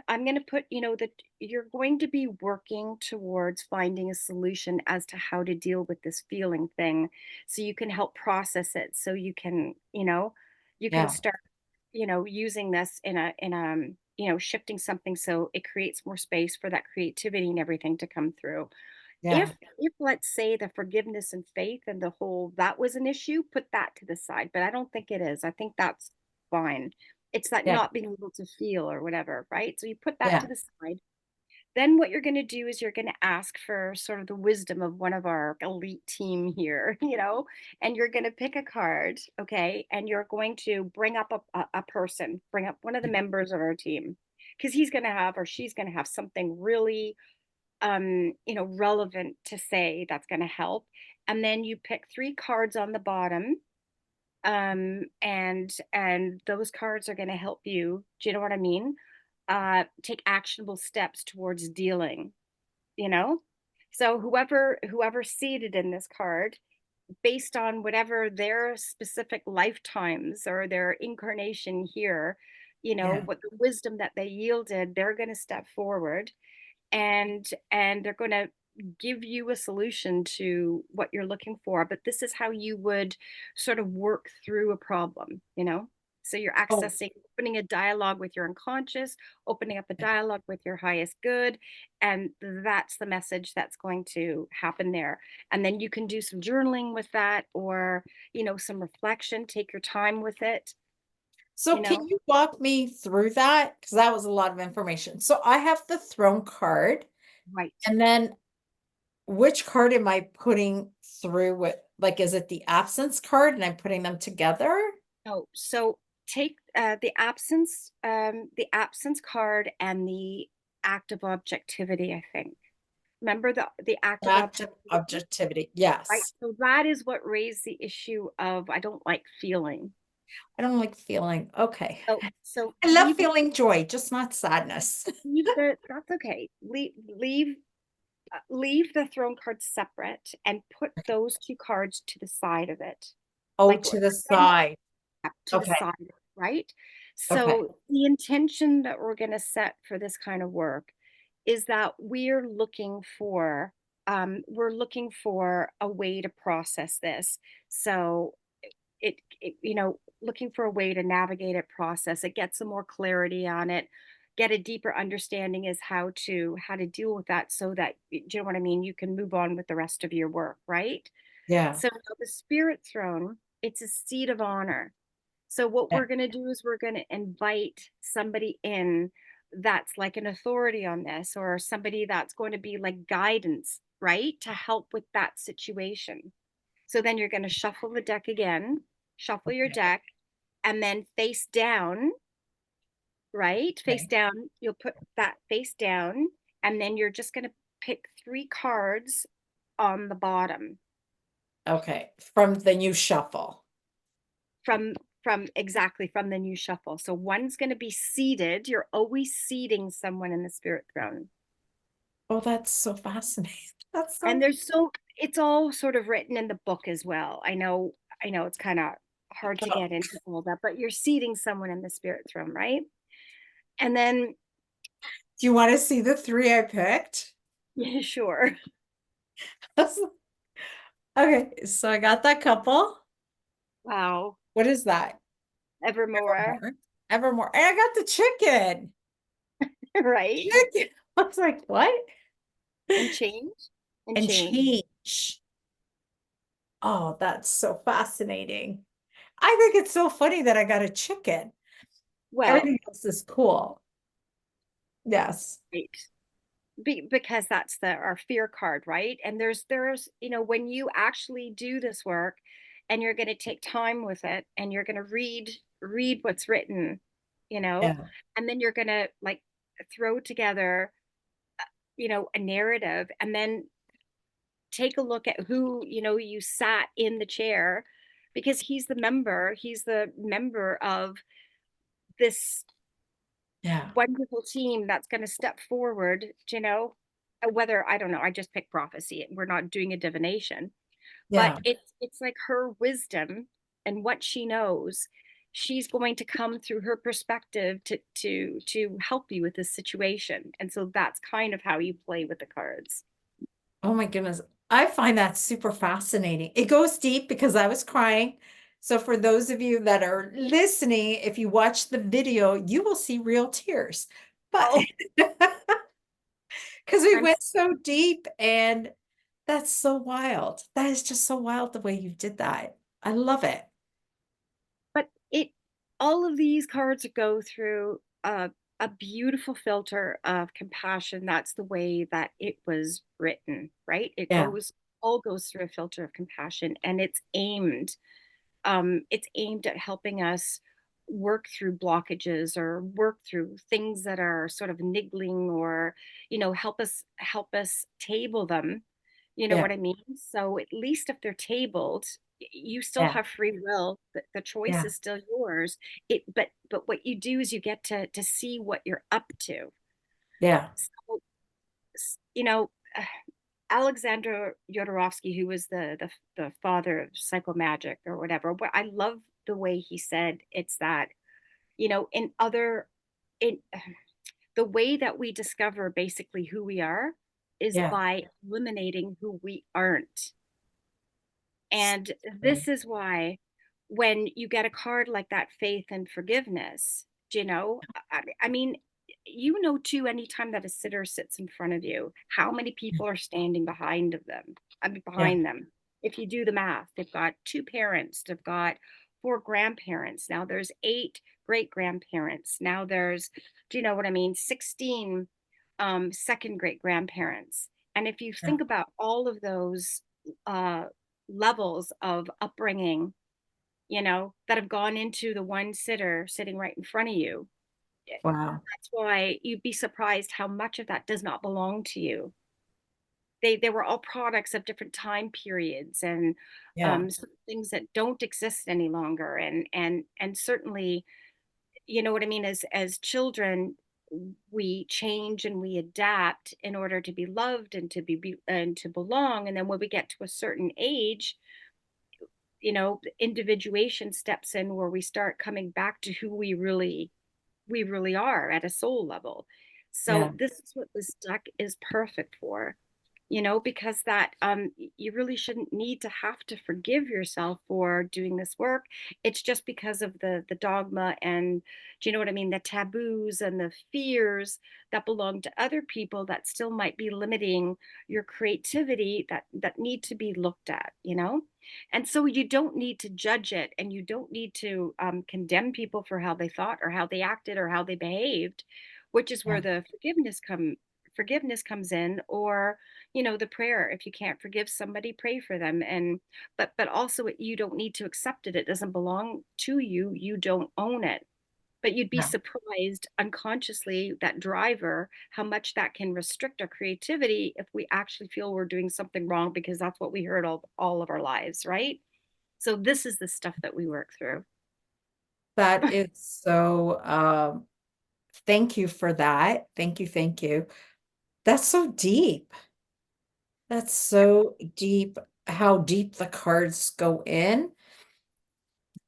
I'm gonna put, that you're going to be working towards finding a solution as to how to deal with this feeling thing so you can help process it. So you can Yeah, start, using this shifting something so it creates more space for that creativity and everything to come through. yeah, If let's say the forgiveness and faith and the whole that was an issue, put that to the side. But I don't think it is. I think that's fine. It's that yeah, not being able to feel or whatever, right? So you put that yeah. to the side. Then what you're going to do is you're going to ask for sort of the wisdom of one of our elite team here, and you're going to pick a card, okay? And you're going to bring up a person, bring up one of the members of our team because he's going to have or she's going to have something really relevant to say that's going to help. And then you pick three cards on the bottom. And those cards are going to help you. Do you know what I mean? Take actionable steps towards dealing, you know? So whoever's seated in this card, based on whatever their specific lifetimes or their incarnation here, Yeah. what the wisdom that they yielded, they're going to step forward and they're going to give you a solution to what you're looking for, but this is how you would sort of work through a problem, so you're Oh, accessing, opening a dialogue with your unconscious, opening up a dialogue with your highest good, and that's the message that's going to happen there. And then you can do some journaling with that, or some reflection, take your time with it so you can know you walk me through that? Because that was a lot of information. So I have the throne card, right. and then which card am I putting through with, like, is it the absence card and I'm putting them together? Oh, so take the absence card and the act of objectivity, I think. Remember the act of Active objectivity, objectivity. right? Yes. So that is what raised the issue of I don't like feeling. I don't like feeling. Okay. So I love feeling joy, just not sadness. that's okay. Leave the throne cards separate and put those two cards to the side of it. Oh, Like to the pretend side. to the Okay. side, right? Okay. So the intention that we're going to set for this kind of work is that we're looking for a way to process this. So looking for a way to navigate it, process it, get some more clarity on it, get a deeper understanding is how to deal with that so that, do you know what I mean? You can move on with the rest of your work, right? Yeah. So the spirit throne, it's a seat of honor. So what Yeah. we're going to do is we're going to invite somebody in that's like an authority on this, or somebody that's going to be like guidance, right? To help with that situation. So then you're going to shuffle the deck again, shuffle your Okay. deck, and then face down, right? Face Okay. down, you'll put that face down, and then you're just going to pick three cards on the bottom Okay. From the new shuffle. from from the new shuffle. So one's going to be seated. You're always seating someone in the spirit throne. Oh, that's so fascinating. That's And so it's all sort of written in the book as well. I know it's kind of hard to oh, get into all that, but you're seating someone in the spirit throne, right? And then do you want to see the three I picked? yeah, sure. Okay, so I got that couple. Wow. What is that? Evermore, Evermore. Evermore. And I got the chicken. right? Chicken. I was like, what? And change and And change. change. Oh, that's so fascinating. I think it's so funny that I got a chicken. Well, Everything else is cool. Yes. Right. Because that's our fear card, right? And there's when you actually do this work and you're going to take time with it and you're going to read what's written, you know, Yeah. and then you're going to like throw together, a narrative, and then take a look at who, you sat in the chair, because he's the member of this Yeah. wonderful team that's going to step forward, whether, I don't know, I just pick prophecy. We're not doing a divination, but Yeah. it's like her wisdom and what she knows. She's going to come through her perspective to help you with this situation. And so that's kind of how you play with the cards. Oh my goodness. I find that super fascinating. It goes deep because I was crying. So for those of you that are listening, if you watch the video, you will see real tears. But Oh, because we I'm went so deep, and that's so wild. That is just so wild the way you did that. I love it. but it all of these cards go through a beautiful filter of compassion. That's the way that it was written, right? It Yeah. goes through a filter of compassion, and it's aimed at helping us work through blockages or work through things that are sort of niggling, or help us table them. You know Yeah. what I mean? So at least if they're tabled, you still Yeah. have free will. The choice Yeah. is still yours. But what you do is you get to see what you're up to. Yeah. So, you know, Alexander Yodorovsky, who was the father of psychomagic or whatever, but I love the way he said it's that, in other in the way that we discover basically who we are is Yeah. by eliminating who we aren't. So And true. this is why when you get a card like that, faith and forgiveness, I mean, too, anytime that a sitter sits in front of you, how many people are standing behind of them? I mean, Yeah. behind them. If you do the math, they've got two parents, they've got four grandparents. Now there's eight great grandparents. Now there's, do you know what I mean? 16 second great grandparents. And if you Yeah. think about all of those uh, levels of upbringing, that have gone into the one sitter sitting right in front of you. Wow. That's why you'd be surprised how much of that does not belong to you. They were all products of different time periods, and Yeah. some things that don't exist any longer. And certainly, you know what I mean, as children, we change and we adapt in order to be loved and and to belong. And then when we get to a certain age, individuation steps in, where we start coming back to who we really are at a soul level. Yeah. So this is what this deck is perfect for, because that you really shouldn't need to have to forgive yourself for doing this work. It's just because of the dogma, and do you know what I mean, the taboos and the fears that belong to other people that still might be limiting your creativity, that need to be looked at. And so you don't need to judge it, and you don't need to condemn people for how they thought or how they acted or how they behaved, which is Yeah. where the forgiveness comes in. Or the prayer, if you can't forgive somebody, pray for them. And but also, you don't need to accept it. It doesn't belong to you. You don't own it. But you'd be Yeah. surprised unconsciously, that driver, how much that can restrict our creativity if we actually feel we're doing something wrong, because that's what we heard all of our lives, right? So this is the stuff that we work through. That is so, thank you for that. Thank you. Thank you. That's so deep. That's so deep, how deep the cards go in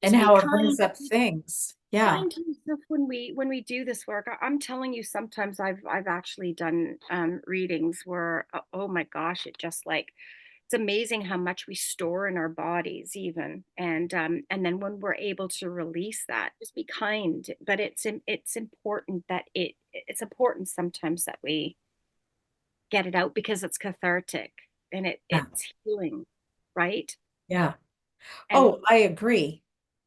and Just be how it brings kind. up things. Yeah. Kind to yourself when we do this work. I'm telling you, sometimes I've actually done readings where, oh my gosh, it just like, it's amazing how much we store in our bodies, even. And then when we're able to release that, just be kind. But it's important that it's important sometimes that we get it out, because it's cathartic, and Yeah. it's healing, right? Yeah. And Oh, I agree.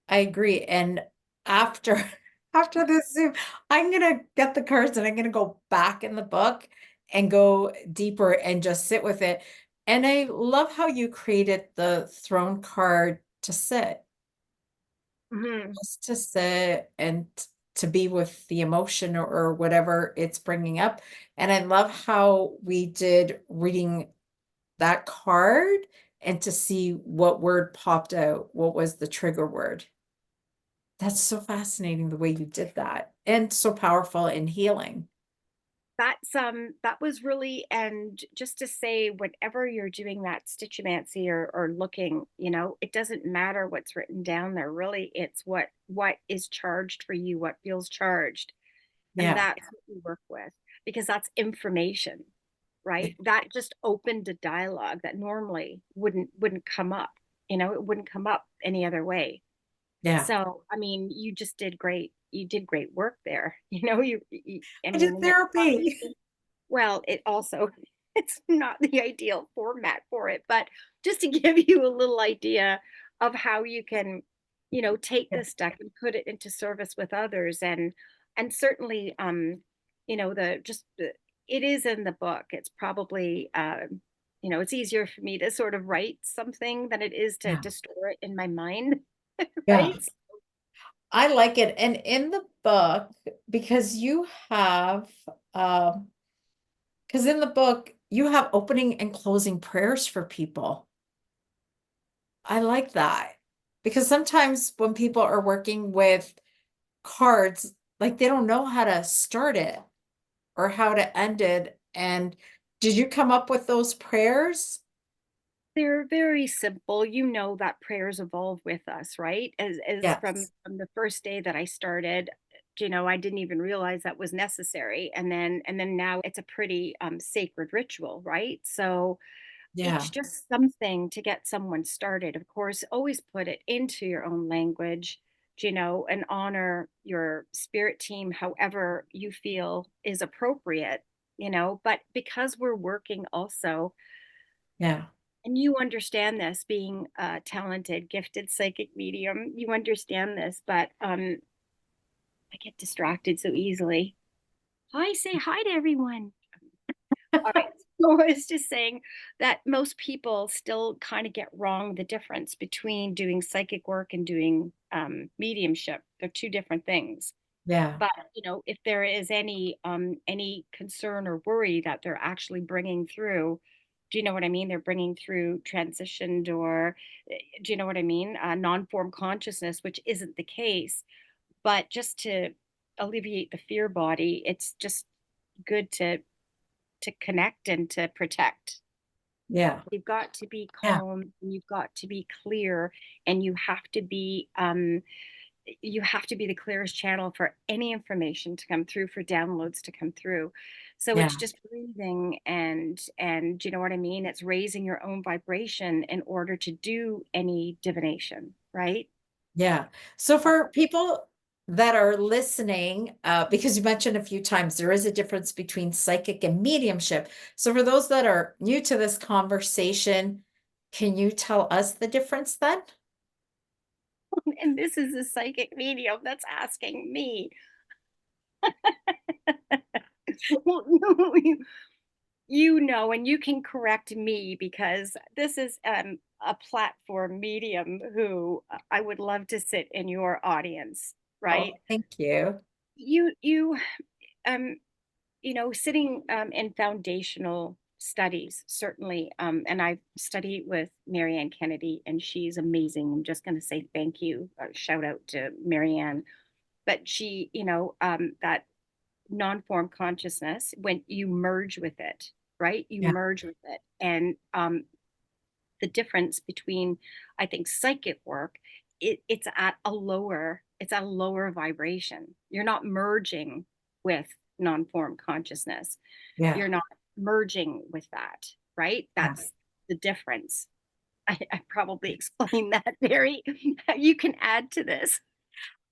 I agree. And after After this Zoom, I'm gonna get the cards and I'm gonna go back in the book and go deeper and just sit with it. And I love how you created the throne card to sit, Mhm. just to sit and to be with the emotion or whatever it's bringing up. And I love how we did reading that card and to see what word popped out, what was the trigger word. That's so fascinating the way you did that and so powerful and healing. That was really, and just to say, whenever you're doing that stitchomancy or looking, it doesn't matter what's written down there. Really, it's what is charged for you, what feels charged. And Yeah. that's what we work with, because that's information, right? That just opened a dialogue that normally wouldn't come up. It wouldn't come up any other way. Yeah. So, I mean, you just did great. You did great work there. I I did mean, and it's therapy. obviously, well, it also, it's not the ideal format for it, but just to give you a little idea of how you can, take Yeah. this deck and put it into service with others. And certainly, it is in the book. It's probably, it's easier for me to sort of write something than it is Yeah. to store it in my mind, Yeah. right? I like it. And in the book, because you have, because in the book, you have opening and closing prayers for people. I like that because sometimes when people are working with cards, like they don't know how to start it or how to end it. And did you come up with those prayers? They're very simple. You know that prayers evolve with us, right? As Yes. from the first day that I started, I didn't even realize that was necessary. And then now it's a pretty sacred ritual, right? So it's Yeah. just something to get someone started. Of course, always put it into your own language, and honor your spirit team however you feel is appropriate, but because we're working also, Yeah. and you understand this, being a talented, gifted psychic medium, you understand this, but I get distracted so easily. Hi, say hi to everyone. All right. So I was just saying that most people still kind of get wrong the difference between doing psychic work and doing mediumship. They're two different things. Yeah. But if there is any concern or worry that they're actually bringing through, do you know what I mean? They're bringing through transitioned, or do you know what I mean? Non-form consciousness, which isn't the case. But just to alleviate the fear body, it's just good to connect and to protect. Yeah. You've got to be Yeah. calm, and you've got to be clear, and you have to be the clearest channel for any information to come through, for downloads to come through. So Yeah. it's just breathing, and you know what I mean? It's raising your own vibration in order to do any divination, right? Yeah. So for people that are listening, because you mentioned a few times there is a difference between psychic and mediumship. So for those that are new to this conversation, can you tell us the difference then? And this is a psychic medium that's asking me. Well, and you can correct me, because this is a platform medium who I would love to sit in your audience, Oh, right? thank you. You um sitting in foundational studies, certainly, and I've studied with Marianne Kennedy, and she's amazing. I'm just going to say thank you, shout out to Marianne. But she, that non-form consciousness, when you merge with it, right? You Yeah. merge with it. And the difference between, I think, psychic work, it's at a lower vibration. You're not merging with non-form consciousness. Yeah. You're not merging with that, right? Yeah. That's the difference. I probably explained that very. You can add to this.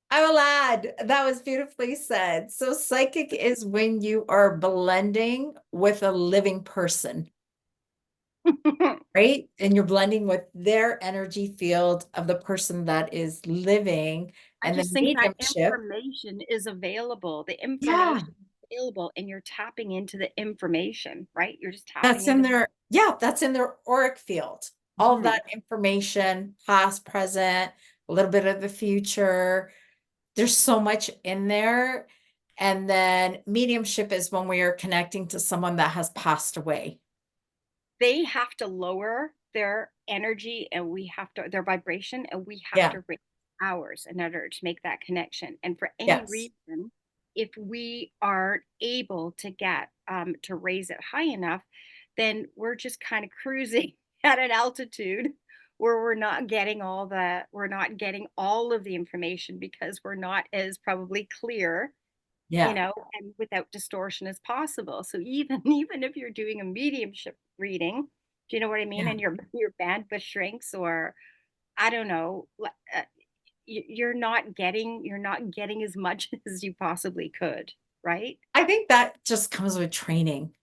I will add, that was beautifully said. So psychic is when you are blending with a living person. right? And you're blending with their energy field of the person that is living, I and just then think that mediumship. information is available. The Yeah, information is available, and you're tapping into the information, right? You're just tapping that's in into. their, yeah, that's in their auric field. All of Mhm. that information, past, present, a little bit of the future. There's so much in there. And then mediumship is when we are connecting to someone that has passed away. They have to lower their energy, and we have to their vibration, and we have Yeah. to raise ours in order to make that connection. And for any Yes. reason, if we aren't able to get to raise it high enough, then we're just kind of cruising at an altitude where we're not getting all of the information because we're not as probably clear, Yeah. and without distortion as possible. So even even if you're doing a mediumship reading, do you know what I mean? Yeah. And your bandwidth shrinks, or I don't know, you're not getting as much as you possibly could, right? I think that just comes with training.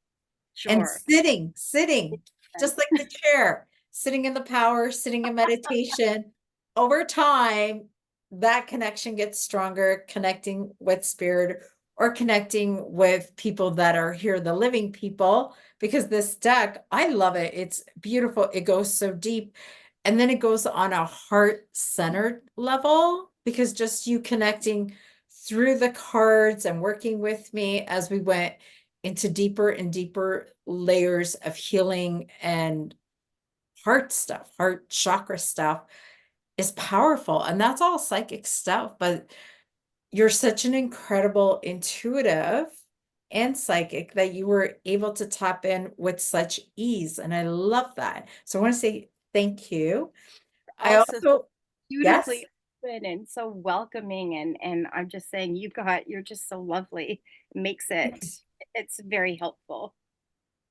And Sure. sitting, And just like the chair, sitting in the power, sitting in meditation. Over time, that connection gets stronger, connecting with spirit or connecting with people that are here, the living people, because this deck, I love it. It's beautiful. It goes so deep. And then it goes on a heart-centered level because just you connecting through the cards and working with me as we went into deeper and deeper layers of healing and heart stuff, heart chakra stuff is powerful. And that's all psychic stuff. But you're such an incredible intuitive and psychic that you were able to tap in with such ease. And I love that. So I want to say thank you. I also also, yes. beautifully open and so welcoming, and I'm just saying you're just so lovely. It makes it's very helpful.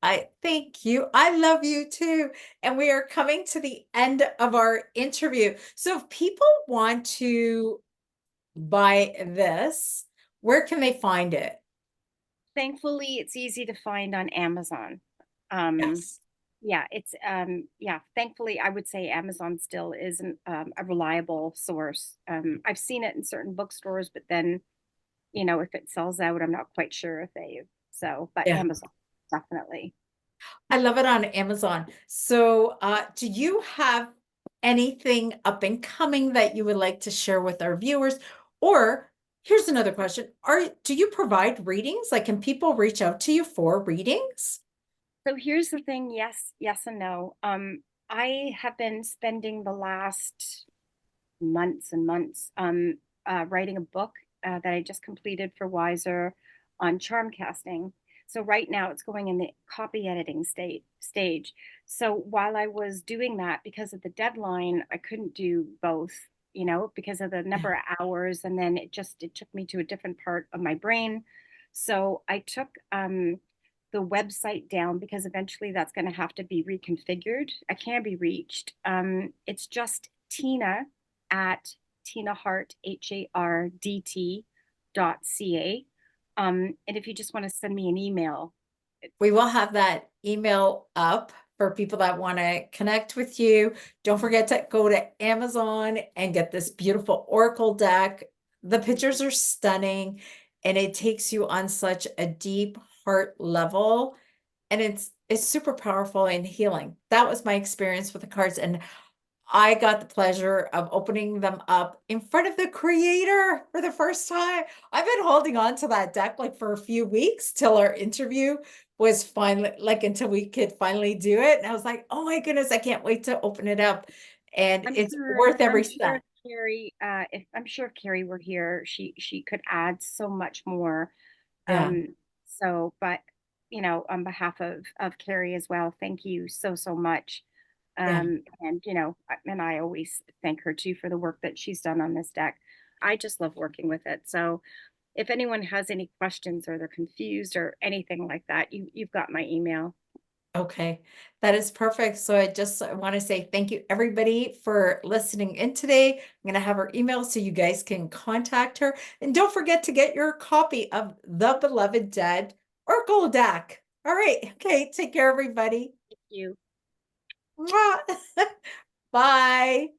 I thank you. I love you too. And we are coming to the end of our interview. So if people want to buy this, where can they find it? Thankfully, it's easy to find on Amazon. Um, Yes. yeah, thankfully, I would say Amazon still is a reliable source. I've seen it in certain bookstores, but then, if it sells out, I'm not quite sure if but Yeah. Amazon, definitely. I love it on Amazon. So, do you have anything up and coming that you would like to share with our viewers? Or here's another question. Do you provide readings? Like, can people reach out to you for readings? So here's the thing, yes, yes and no. I have been spending the last months and months writing a book that I just completed for Wiser on charm casting. So right now it's going in the copy editing stage. So while I was doing that, because of the deadline, I couldn't do both, because of the Yeah. number of hours, and then it took me to a different part of my brain. So I took the website down because eventually that's going to have to be reconfigured. I can be reached. It's just Tina at Tina Hardt, HARDT.ca. And if you just want to send me an email, We will have that email up for people that want to connect with you. Don't forget to go to Amazon and get this beautiful Oracle deck. The pictures are stunning and it takes you on such a deep heart level. And it's super powerful and healing. That was my experience with the cards. And I got the pleasure of opening them up in front of the creator for the first time. I've been holding on to that deck like for a few weeks till our interview was finally like until we could finally do it. And I was like, oh my goodness, I can't wait to open it up. And it's worth every I'm sure cent. if Carrie were here, she could add so much more. Yeah, But on behalf of Carrie as well, thank you so so much. yeah. And I always thank her too for the work that she's done on this deck. I just love working with it. So if anyone has any questions or they're confused or anything like that, you've got my email. Okay, that is perfect. So I want to say thank you everybody for listening in today. I'm going to have her email so you guys can contact her. And don't forget to get your copy of The Beloved Dead or Gold Deck. All right. Okay. Take care, everybody. Thank you. Mwah. Bye.